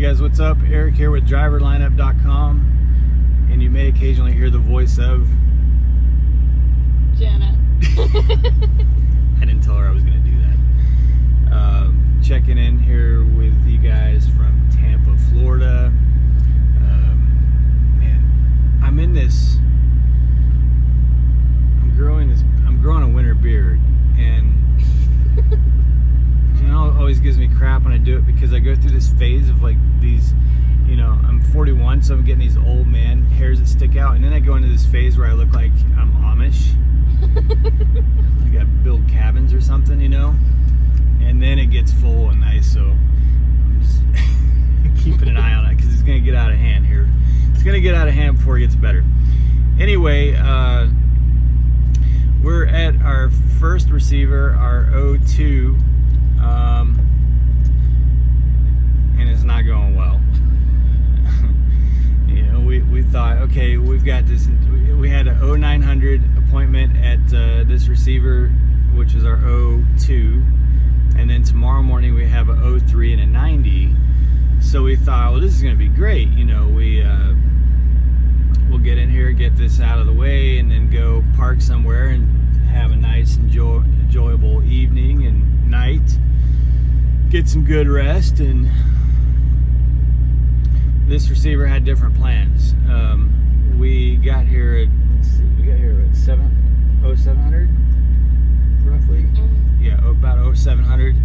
guys, what's up? Eric here with driverlineup.com, and you may occasionally hear the voice of Jenna. I didn't tell her I was going to do that. Checking in here with you guys from Tampa, Florida. Man, I'm growing a winter beard, and you know, it always gives me crap when I do it because I go through this phase of like these, you know, I'm 41, so I'm getting these old man hairs that stick out, and then I go into this phase where I look like I'm Amish. I got build cabins or something, you know, and then it gets full and nice, so I'm just keeping an eye on it because it's gonna get out of hand here. It's gonna get out of hand before it gets better. Anyway, we're at our first receiver, our O2, and it's not going well. You know, we thought, okay, we've got this. We had an 0900 appointment at this receiver, which is our O2, and then tomorrow morning we have an 03 and a 90. So we thought, well, this is going to be great. You know, we'll get in here, get this out of the way, and then go park somewhere and have a nice, enjoyable evening and night. Get some good rest. And this receiver had different plans. We got here at, at 0700 roughly. Yeah, about 0700.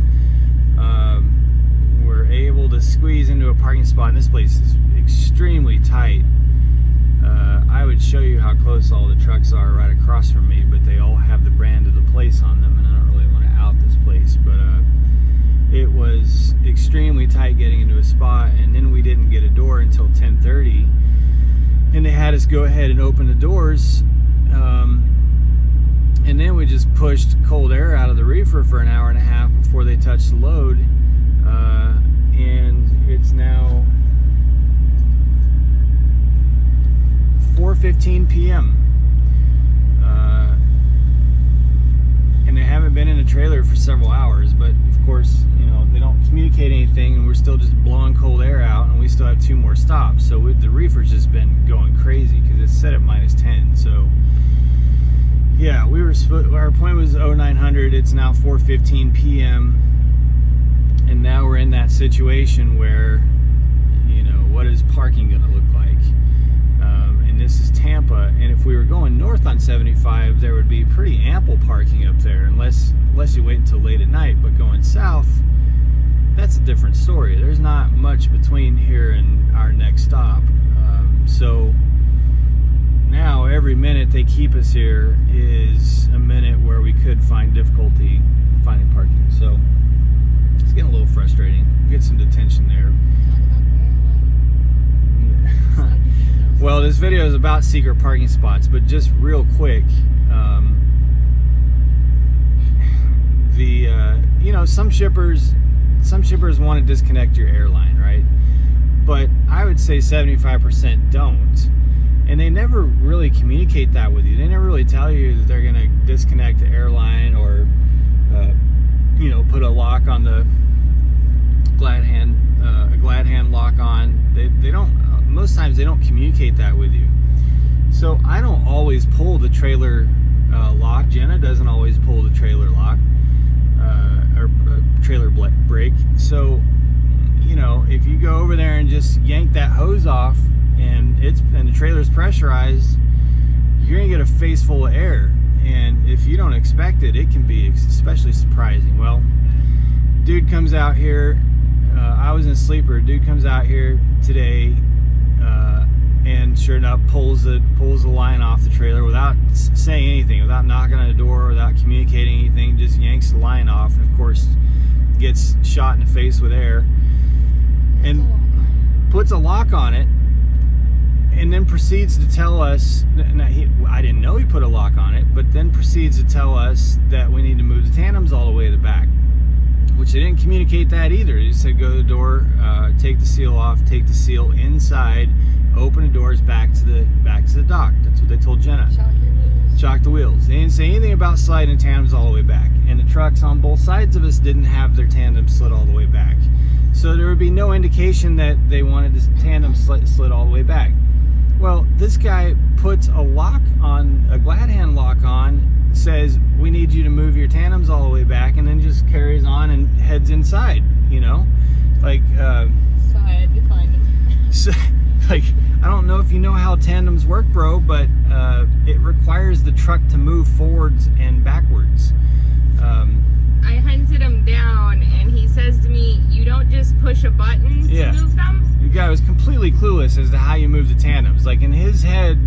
We're able to squeeze into a parking spot, and this place is extremely tight. I would show you how close all the trucks are right across from me, but they all have the brand of the place on them, and I don't really want to out this place, but it was extremely tight getting into a spot, and then we didn't get a door until 10:30, and they had us go ahead and open the doors, and then we just pushed cold air out of the reefer for an hour and a half before they touched the load, and it's now 4:15 p.m. And they haven't been in a trailer for several hours, but of course, you know, they don't communicate anything, and we're still just blowing cold air out, and we still have 2 more stops. So the reefer's just been going crazy because it's set at -10. So yeah, our appointment was 0900. It's now 4:15 p.m. and now we're in that situation where, you know, what is parking going to look like? And this is Tampa, and if we were going north on 75, there would be pretty ample parking up there, unless you wait until late at night. But going south, that's a different story. There's not much between here and our next stop. So now every minute they keep us here is a minute where we could find difficulty finding parking. So it's getting a little frustrating. Get some detention there. Well, this video is about secret parking spots, but just real quick, you know, some shippers want to disconnect your airline, right? But I would say 75% don't, and they never really communicate that with you. They never really tell you that they're going to disconnect the airline or, you know, put a lock on the glad hand lock on. They don't. Most times they don't communicate that with you. So I don't always pull the trailer lock. Jenna doesn't always pull the trailer lock or trailer brake. So, you know, if you go over there and just yank that hose off and the trailer's pressurized, you're gonna get a face full of air. And if you don't expect it, it can be especially surprising. Well, dude comes out here. I was in a sleeper. Dude comes out here today. And sure enough, pulls the line off the trailer without saying anything, without knocking on the door, without communicating anything. Just yanks the line off, and of course, gets shot in the face with air, and puts a lock on it, and then proceeds to tell us. I didn't know he put a lock on it, but then proceeds to tell us that we need to move the tandems all the way to the back, which they didn't communicate that either. They just said go to the door, take the seal off, take the seal inside, open the doors back to the dock. That's what they told Jenna. Shock the wheels. They didn't say anything about sliding the tandems all the way back. And the trucks on both sides of us didn't have their tandems slid all the way back. So there would be no indication that they wanted this tandem slid all the way back. Well, this guy puts a lock on, a glad hand lock on, says, we need you to move your tandems all the way back, and then just carries on and heads inside, you know? Like, so I had to find him. So, like, I don't know if you know how tandems work, bro, but it requires the truck to move forwards and backwards. I hunted him down, and he says to me, you don't just push a button to move them? The guy was completely clueless as to how you move the tandems. Like, in his head,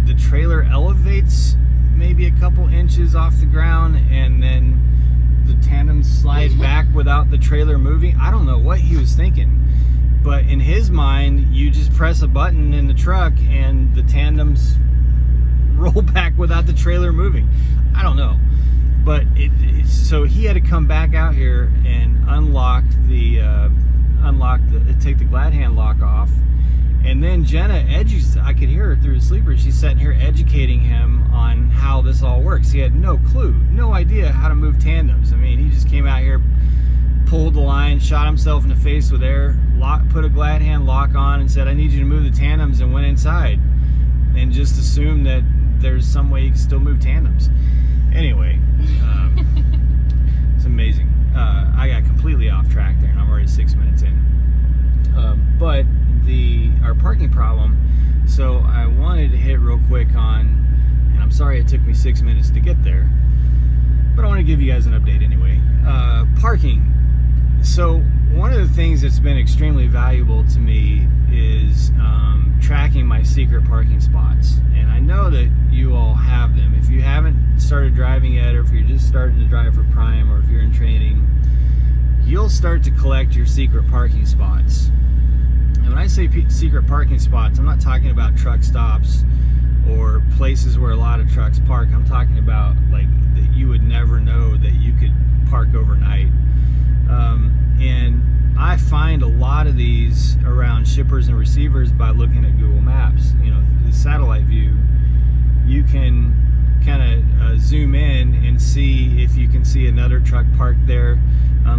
the trailer elevates maybe a couple inches off the ground, and then the tandems slide back without the trailer moving. I don't know what he was thinking. But in his mind, you just press a button in the truck and the tandems roll back without the trailer moving. I don't know. But so he had to come back out here and take the glad hand lock off. And then Jenna I could hear her through the sleeper. She's sitting here educating him on how this all works. He had no clue, no idea how to move tandems. I mean, he just came out here, pulled the line, shot himself in the face with air, put a glad hand lock on, and said, I need you to move the tandems, and went inside. And just assumed that there's some way you can still move tandems. Anyway, it's amazing. I got completely off track there, and I'm already 6 minutes in. But our parking problem, so I wanted to hit real quick on, and I'm sorry it took me 6 minutes to get there, but I want to give you guys an update anyway. Parking. So one of the things that's been extremely valuable to me is tracking my secret parking spots. And I know that you all have them. If you haven't started driving yet, or if you're just starting to drive for Prime, or if you're in training, you'll start to collect your secret parking spots. And when I say secret parking spots, I'm not talking about truck stops or places where a lot of trucks park. I'm talking about like that you would never know that you could park overnight. And I find a lot of these around shippers and receivers by looking at Google Maps. You know, the satellite view, you can kind of zoom in and see if you can see another truck parked there.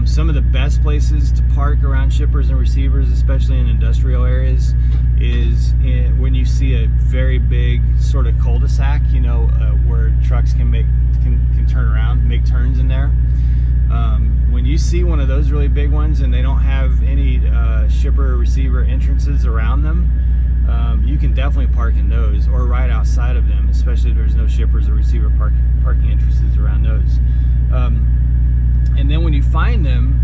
Some of the best places to park around shippers and receivers, especially in industrial areas, is when you see a very big sort of cul-de-sac, you know, where trucks can turn around, make turns in there. When you see one of those really big ones and they don't have any shipper or receiver entrances around them, you can definitely park in those, or right outside of them, especially if there's no shippers or receiver parking entrances around those. And then when you find them,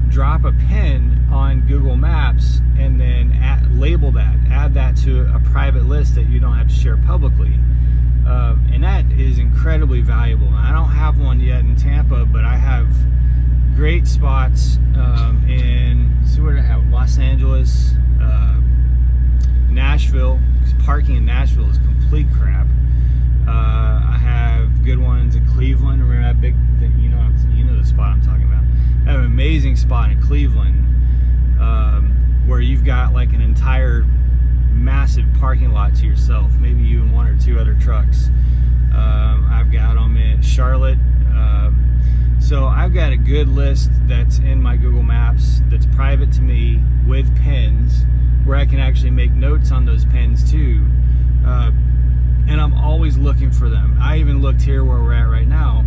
drop a pin on Google Maps and then label that, add that to a private list that you don't have to share publicly. And that is incredibly valuable. I don't have one yet in Tampa, but I have great spots see what I have, Los Angeles, Nashville. Parking in Nashville is complete crap. I have good ones in Cleveland. Remember that big, you know the spot I'm talking about. I have an amazing spot in Cleveland where you've got like an entire massive parking lot to yourself, maybe you and one or two other trucks. I've got them in Charlotte. So I've got a good list that's in my Google Maps that's private to me with pins where I can actually make notes on those pins too. And I'm always looking for them. I even looked here where we're at right now.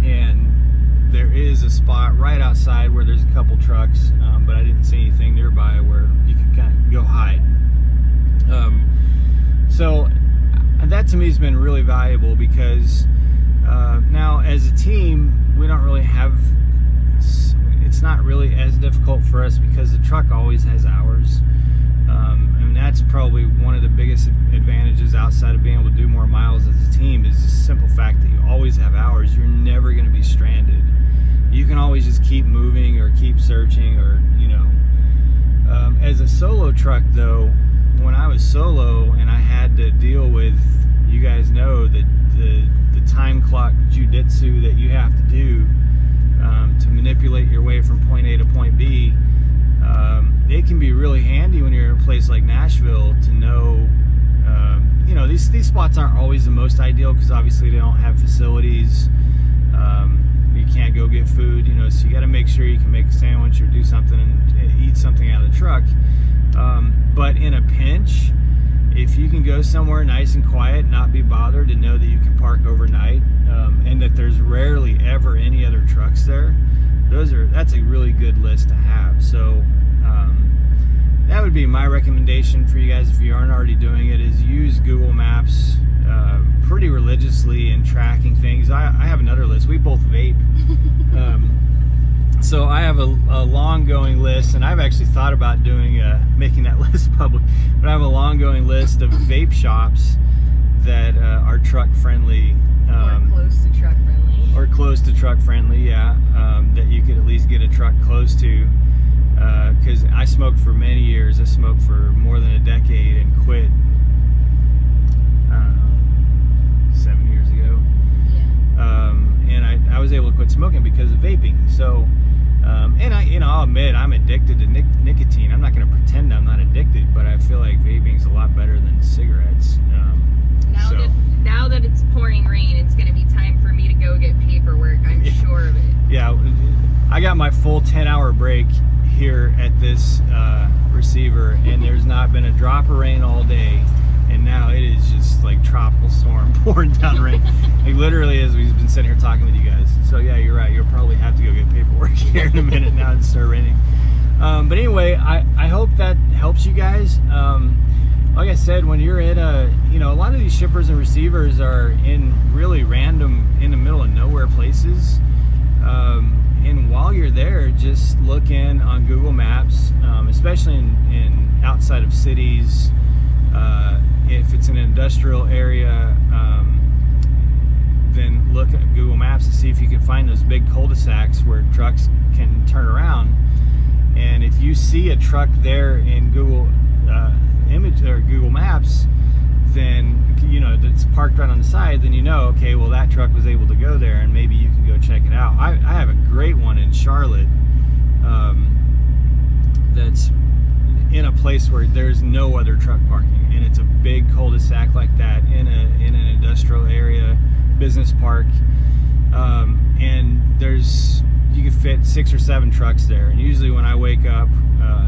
And there is a spot right outside where there's a couple trucks, but I didn't see anything nearby where you could kind of go hide. So that to me has been really valuable because now as a team, we don't really have, it's not really as difficult for us because the truck always has hours. And that's probably one of the biggest advantages outside of being able to do more miles as a team is the simple fact that you always have hours. You're never going to be stranded. You can always just keep moving or keep searching or, you know. As a solo truck though, when I was solo and I had to deal with, you guys know that the time clock jujitsu that you have to do to manipulate your way from point A to point B, it can be really handy when you're in a place like Nashville to know, you know, these spots aren't always the most ideal because obviously they don't have facilities. you can't go get food, you know, so you got to make sure you can make a sandwich or do something and eat something out of the truck. But in a pinch, if you can go somewhere nice and quiet, not be bothered, and know that you can park overnight, and that there's rarely ever any other trucks there, that's a really good list to have. So that would be my recommendation for you guys if you aren't already doing it, is use Google Maps pretty religiously in tracking things. I have another list. We both vape. So I have a long going list, and I've actually thought about doing making that list public, but I have a long going list of vape shops that are truck friendly, or close to truck friendly, yeah, that you could at least get a truck close to, because I smoked for many years. I smoked for more than a decade and quit, I don't know, 7 years ago. Yeah. And I was able to quit smoking because of vaping. So and I'll admit I'm addicted to nicotine. I'm not going to pretend I'm not addicted, but I feel like vaping's a lot better than cigarettes. Now that it's pouring rain, it's going to be time for me to go get paperwork. I'm sure of it. Yeah, I got my full 10-hour break here at this receiver, and there's not been a drop of rain all day. And now it is just like tropical storm pouring down rain. Like literally as we've been sitting here talking with you guys. So yeah, you're right. You'll probably have to go get paperwork here in a minute now to start raining. But anyway, I hope that helps you guys. Like I said, when you're in a lot of these shippers and receivers are in really random, in the middle of nowhere places. And while you're there, just look in on Google Maps, especially in outside of cities. If it's an industrial area, then look at Google Maps to see if you can find those big cul-de-sacs where trucks can turn around. And if you see a truck there in Google Image or Google Maps, then that's parked right on the side, then okay, well that truck was able to go there, and maybe you can go check it out. I have a great one in Charlotte that's in a place where there's no other truck parking, and it's a big cul-de-sac like that in an industrial area, business park, and you can fit 6 or 7 trucks there. And usually when I wake up,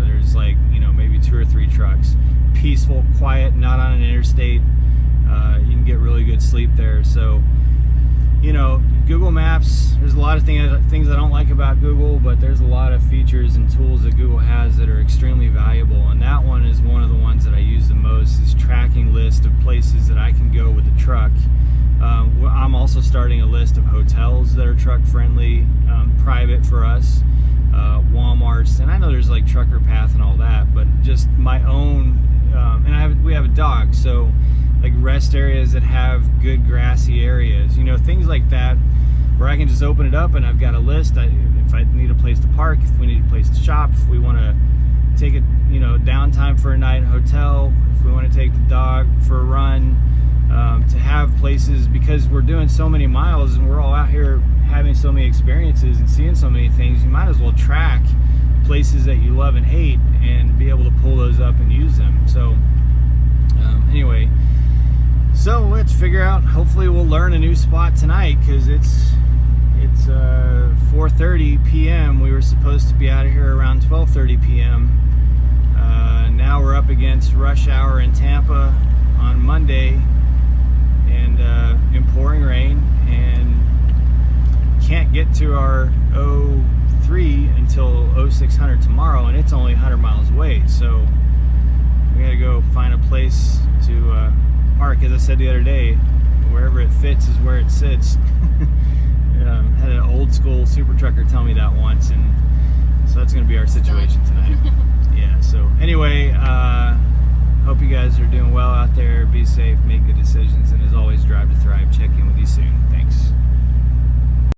there's like maybe 2 or 3 trucks. Peaceful, quiet, not on an interstate. You can get really good sleep there. So Google Maps, there's a lot of things I don't like about Google, but there's a lot of features and tools that Google has that are extremely valuable, and that one is one of the ones that I use the most, is tracking list of places that I can go with the truck. I'm also starting a list of hotels that are truck friendly, private for us, Walmarts, and I know there's like Trucker Path and all that, but just my own, and we have a dog, so like rest areas that have good grassy areas, things like that, where I can just open it up and I've got a list. If I need a place to park, if we need a place to shop, if we want to take a downtime for a night in a hotel, if we want to take the dog for a run, to have places, because we're doing so many miles and we're all out here having so many experiences and seeing so many things, you might as well track places that you love and hate and be able to pull those up and use them. So anyway, so let's figure out, hopefully we'll learn a new spot tonight, because it's 4:30 p.m. We were supposed to be out of here around 12:30 p.m. Now we're up against rush hour in Tampa on Monday, and in pouring rain, and can't get to our 03 until 0600 tomorrow, and it's only 100 miles away. So we gotta go find a place to park. As I said the other day, wherever it fits is where it sits. Had an old school super trucker tell me that once, and so that's going to be our situation tonight. Yeah, so anyway, hope you guys are doing well out there. Be safe, make good decisions, and as always, drive to thrive. Check in with you soon. Thanks.